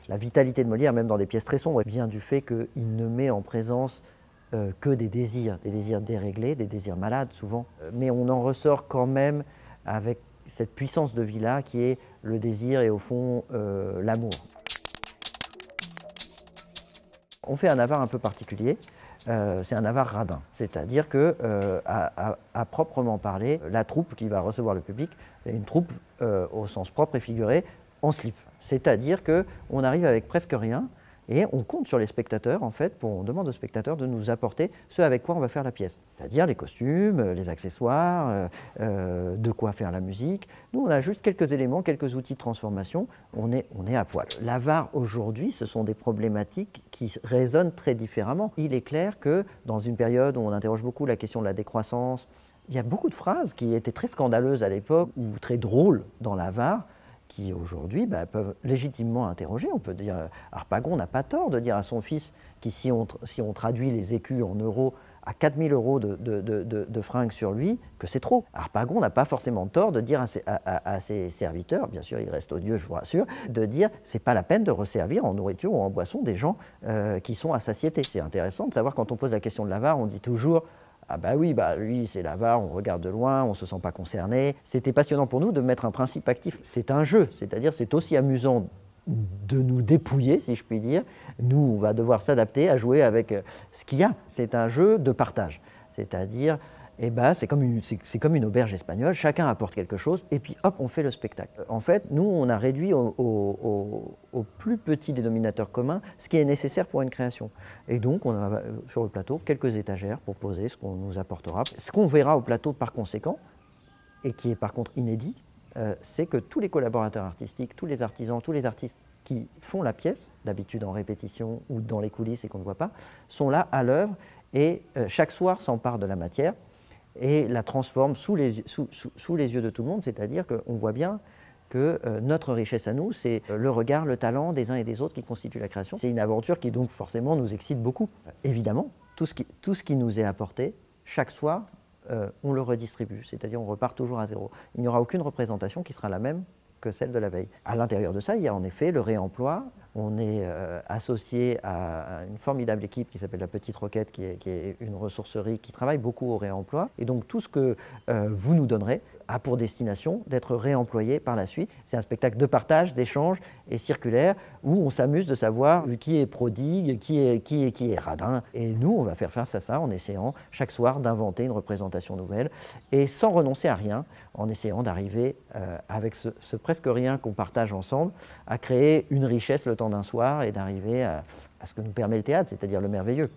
La vitalité de Molière, même dans des pièces très sombres, vient du fait qu'il ne met en présence que des désirs déréglés, des désirs malades souvent. Mais on en ressort quand même avec cette puissance de vie-là qui est le désir et au fond l'amour. On fait un avare un peu particulier, c'est un avare radin, c'est-à-dire que, à proprement parler, la troupe qui va recevoir le public est une troupe au sens propre et figuré en slip. C'est-à-dire qu'on arrive avec presque rien et on compte sur les spectateurs, en fait, on demande aux spectateurs de nous apporter ce avec quoi on va faire la pièce. C'est-à-dire les costumes, les accessoires, de quoi faire la musique. Nous, on a juste quelques éléments, quelques outils de transformation, on est à poil. L'avare aujourd'hui, ce sont des problématiques qui résonnent très différemment. Il est clair que dans une période où on interroge beaucoup la question de la décroissance, il y a beaucoup de phrases qui étaient très scandaleuses à l'époque ou très drôles dans l'avare, qui aujourd'hui peuvent légitimement interroger. On peut dire, Harpagon n'a pas tort de dire à son fils, qui si on traduit les écus en euros, à 4 000 € de fringues sur lui, que c'est trop. Harpagon n'a pas forcément tort de dire à ses serviteurs, bien sûr il reste odieux je vous rassure, de dire c'est pas la peine de resservir en nourriture ou en boisson des gens qui sont à satiété. C'est intéressant de savoir quand on pose la question de l'avare, on dit toujours ah bah oui, lui c'est l'avare, on regarde de loin, on ne se sent pas concerné. C'était passionnant pour nous de mettre un principe actif. C'est un jeu, c'est-à-dire c'est aussi amusant de nous dépouiller, si je puis dire. Nous, on va devoir s'adapter à jouer avec ce qu'il y a. C'est un jeu de partage, c'est-à-dire c'est comme une auberge espagnole, chacun apporte quelque chose et puis hop, on fait le spectacle. En fait, nous, on a réduit au plus petit dénominateur commun ce qui est nécessaire pour une création. Et donc, on a sur le plateau quelques étagères pour poser ce qu'on nous apportera. Ce qu'on verra au plateau par conséquent, et qui est par contre inédit, c'est que tous les collaborateurs artistiques, tous les artisans, tous les artistes qui font la pièce, d'habitude en répétition ou dans les coulisses et qu'on ne voit pas, sont là à l'œuvre et chaque soir s'empare de la matière et la transforme sous les yeux de tout le monde, c'est-à-dire qu'on voit bien que notre richesse à nous, c'est le regard, le talent des uns et des autres qui constituent la création. C'est une aventure qui donc forcément nous excite beaucoup. Évidemment, tout ce qui nous est apporté, chaque soir, on le redistribue, c'est-à-dire on repart toujours à zéro. Il n'y aura aucune représentation qui sera la même que celle de la veille. À l'intérieur de ça, il y a en effet le réemploi. On est associé à une formidable équipe qui s'appelle la Petite Roquette, qui est une ressourcerie qui travaille beaucoup au réemploi. Et donc tout ce que vous nous donnerez a pour destination d'être réemployé par la suite. C'est un spectacle de partage, d'échange et circulaire où on s'amuse de savoir qui est prodigue, qui est radin. Et nous, on va faire face à ça en essayant chaque soir d'inventer une représentation nouvelle et sans renoncer à rien, en essayant d'arriver avec ce presque rien qu'on partage ensemble à créer une richesse le temps d'un soir et d'arriver à ce que nous permet le théâtre, c'est-à-dire le merveilleux.